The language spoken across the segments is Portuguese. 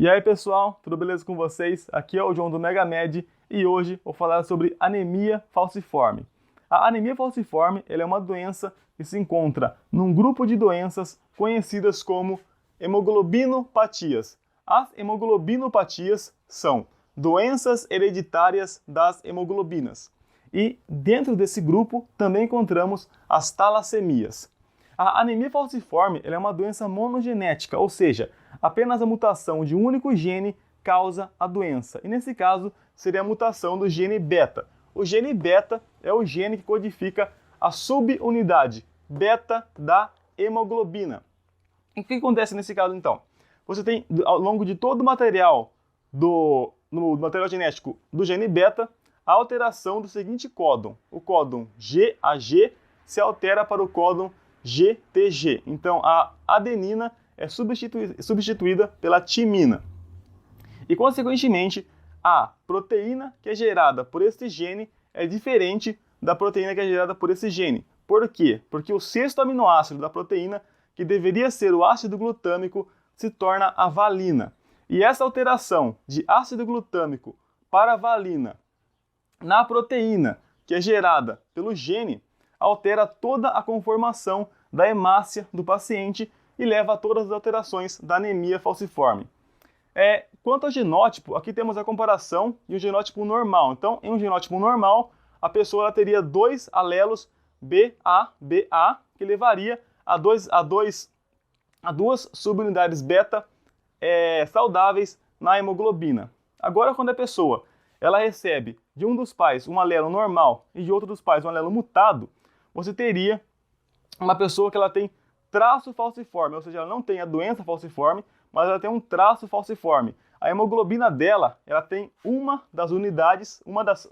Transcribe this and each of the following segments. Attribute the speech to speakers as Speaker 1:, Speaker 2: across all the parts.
Speaker 1: E aí pessoal, tudo beleza com vocês? Aqui é o João do Megamed e hoje vou falar sobre anemia falciforme. A anemia falciforme ela é uma doença que se encontra num grupo de doenças conhecidas como hemoglobinopatias. As hemoglobinopatias são doenças hereditárias das hemoglobinas. E dentro desse grupo também encontramos as talassemias. A anemia falciforme ela é uma doença monogenética, ou seja, apenas a mutação de um único gene causa a doença. E nesse caso seria a mutação do gene beta. O gene beta é o gene que codifica a subunidade beta da hemoglobina. E o que acontece nesse caso então? Você tem, ao longo de todo o material no material genético do gene beta, a alteração do seguinte códon. O códon GAG se altera para o códon GTG. Então, a adenina é substituída pela timina. E, consequentemente, a proteína que é gerada por este gene é diferente da proteína que é gerada por esse gene. Por quê? Porque o sexto aminoácido da proteína, que deveria ser o ácido glutâmico, se torna a valina. E essa alteração de ácido glutâmico para a valina na proteína que é gerada pelo gene altera toda a conformação da hemácia do paciente e leva a todas as alterações da anemia falciforme. Quanto ao genótipo, aqui temos a comparação de um genótipo normal. Então, em um genótipo normal, a pessoa ela teria dois alelos BA, que levaria a duas subunidades beta saudáveis na hemoglobina. Agora, quando a pessoa ela recebe de um dos pais um alelo normal e de outro dos pais um alelo mutado, você teria uma pessoa que ela tem traço falciforme, ou seja, ela não tem a doença falciforme, mas ela tem um traço falciforme. A hemoglobina dela, ela tem uma das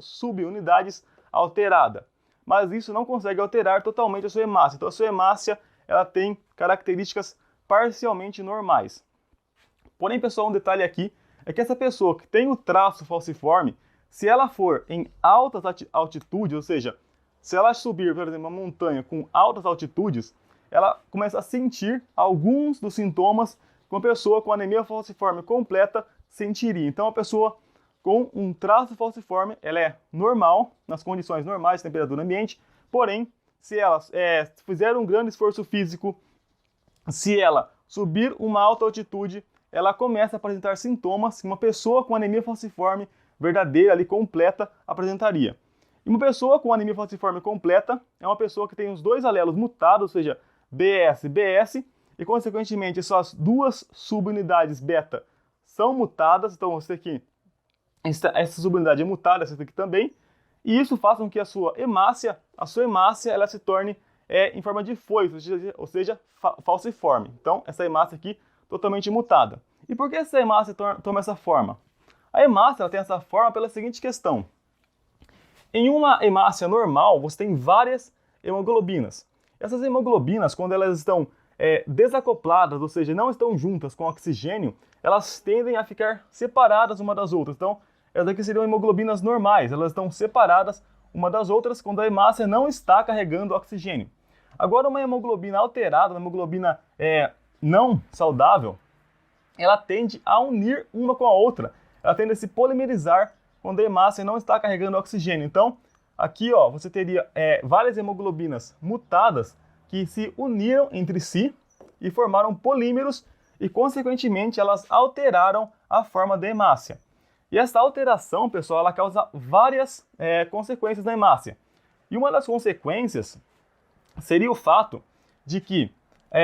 Speaker 1: subunidades alterada, mas isso não consegue alterar totalmente a sua hemácia. Então a sua hemácia, ela tem características parcialmente normais. Porém, pessoal, um detalhe aqui é que essa pessoa que tem o traço falciforme, se ela for em altas altitudes, ou seja, se ela subir, por exemplo, uma montanha com altas altitudes, ela começa a sentir alguns dos sintomas que uma pessoa com anemia falciforme completa sentiria. Então, a pessoa com um traço falciforme, ela é normal, nas condições normais de temperatura ambiente, porém, se ela fizer um grande esforço físico, se ela subir uma alta altitude, ela começa a apresentar sintomas que uma pessoa com anemia falciforme verdadeira, ali, completa, apresentaria. E uma pessoa com anemia falciforme completa é uma pessoa que tem os dois alelos mutados, ou seja, BS e BS, e consequentemente suas duas subunidades beta são mutadas, então você aqui, essa subunidade é mutada, essa aqui também, e isso faz com que a sua hemácia ela se torne em forma de foice, ou seja, falciforme. Então, essa hemácia aqui totalmente mutada. E por que essa hemácia toma essa forma? A hemácia ela tem essa forma pela seguinte questão. Em uma hemácia normal, você tem várias hemoglobinas. Essas hemoglobinas, quando elas estão desacopladas, ou seja, não estão juntas com oxigênio, elas tendem a ficar separadas uma das outras. Então, essas aqui seriam hemoglobinas normais, elas estão separadas uma das outras quando a hemácia não está carregando oxigênio. Agora, uma hemoglobina alterada, uma hemoglobina não saudável, ela tende a unir uma com a outra. Ela tende a se polimerizar quando a hemácia não está carregando oxigênio. Então, aqui você teria várias hemoglobinas mutadas que se uniram entre si e formaram polímeros e, consequentemente, elas alteraram a forma da hemácia. E essa alteração, pessoal, ela causa várias consequências na hemácia. E uma das consequências seria o fato de que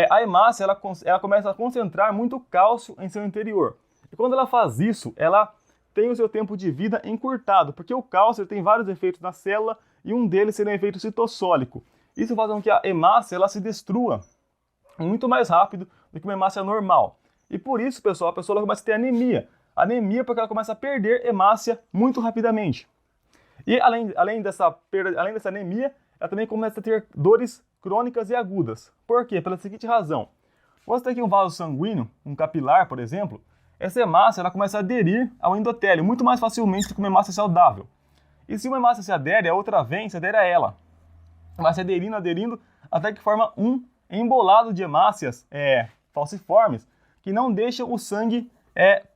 Speaker 1: a hemácia ela começa a concentrar muito cálcio em seu interior. E quando ela faz isso, ela tem o seu tempo de vida encurtado, porque o cálcio tem vários efeitos na célula e um deles seria um efeito citossólico. Isso faz com que a hemácia ela se destrua muito mais rápido do que uma hemácia normal. E por isso, pessoal, a pessoa começa a ter anemia. Anemia porque ela começa a perder hemácia muito rapidamente. E além dessa anemia, ela também começa a ter dores crônicas e agudas. Por quê? Pela seguinte razão. Você tem aqui um vaso sanguíneo, um capilar, por exemplo, essa hemácia ela começa a aderir ao endotélio muito mais facilmente do que uma hemácia saudável. E se uma hemácia se adere, a outra vem, se adere a ela. Vai se aderindo, até que forma um embolado de hemácias falciformes que não deixam o sangue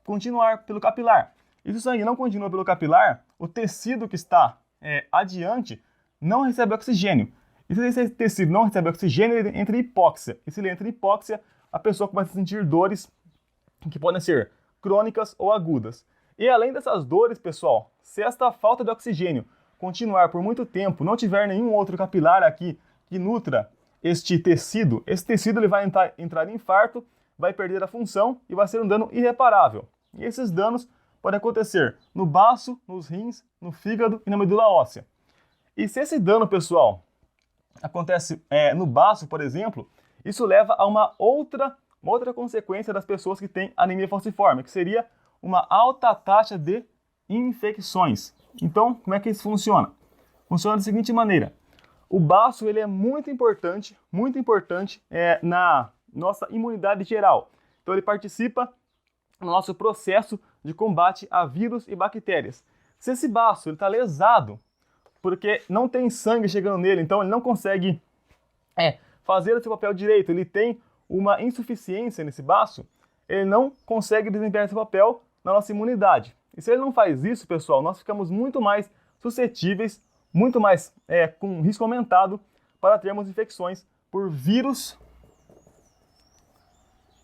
Speaker 1: continuar pelo capilar. E se o sangue não continua pelo capilar, o tecido que está adiante não recebe oxigênio. E se esse tecido não recebe oxigênio, ele entra em hipóxia. E se ele entra em hipóxia, a pessoa começa a sentir dores que podem ser crônicas ou agudas. E além dessas dores, pessoal, se esta falta de oxigênio continuar por muito tempo, não tiver nenhum outro capilar aqui que nutra este tecido, esse tecido ele vai entrar em infarto, vai perder a função e vai ser um dano irreparável. E esses danos podem acontecer no baço, nos rins, no fígado e na medula óssea. E se esse dano, pessoal, acontece no baço, por exemplo, isso leva a uma outra consequência das pessoas que têm anemia falciforme, que seria uma alta taxa de infecções. Então, como é que isso funciona? Funciona da seguinte maneira. O baço ele é muito importante na nossa imunidade geral. Então, ele participa no nosso processo de combate a vírus e bactérias. Se esse baço está lesado, porque não tem sangue chegando nele, então ele não consegue fazer o seu papel direito, ele tem uma insuficiência nesse baço, ele não consegue desempenhar esse papel na nossa imunidade. E se ele não faz isso, pessoal, nós ficamos muito mais suscetíveis, muito mais com risco aumentado para termos infecções por vírus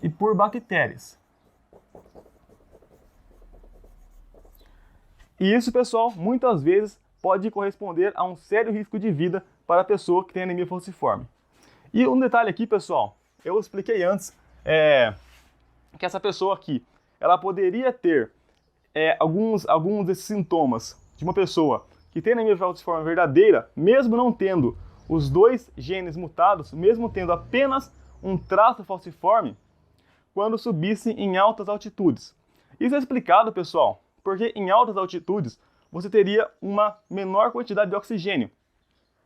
Speaker 1: e por bactérias. E isso, pessoal, muitas vezes pode corresponder a um sério risco de vida para a pessoa que tem anemia falciforme. E um detalhe aqui, pessoal, eu expliquei antes que essa pessoa aqui, ela poderia ter alguns desses sintomas de uma pessoa que tem anemia falciforme verdadeira, mesmo não tendo os dois genes mutados, mesmo tendo apenas um traço falciforme, quando subisse em altas altitudes. Isso é explicado, pessoal, porque em altas altitudes você teria uma menor quantidade de oxigênio.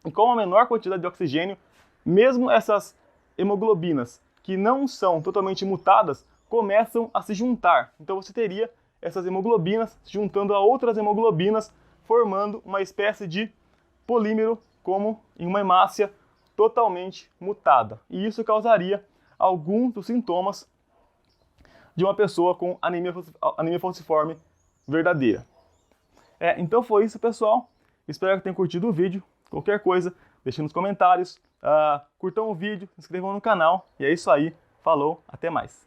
Speaker 1: E com uma menor quantidade de oxigênio, mesmo essas hemoglobinas que não são totalmente mutadas, começam a se juntar. Então você teria essas hemoglobinas se juntando a outras hemoglobinas, formando uma espécie de polímero, como em uma hemácia totalmente mutada. E isso causaria alguns dos sintomas de uma pessoa com anemia falciforme verdadeira. Então foi isso, pessoal. Espero que tenham curtido o vídeo. Qualquer coisa, deixem nos comentários. Curtam o vídeo, se inscrevam no canal. E é isso aí. Falou, até mais.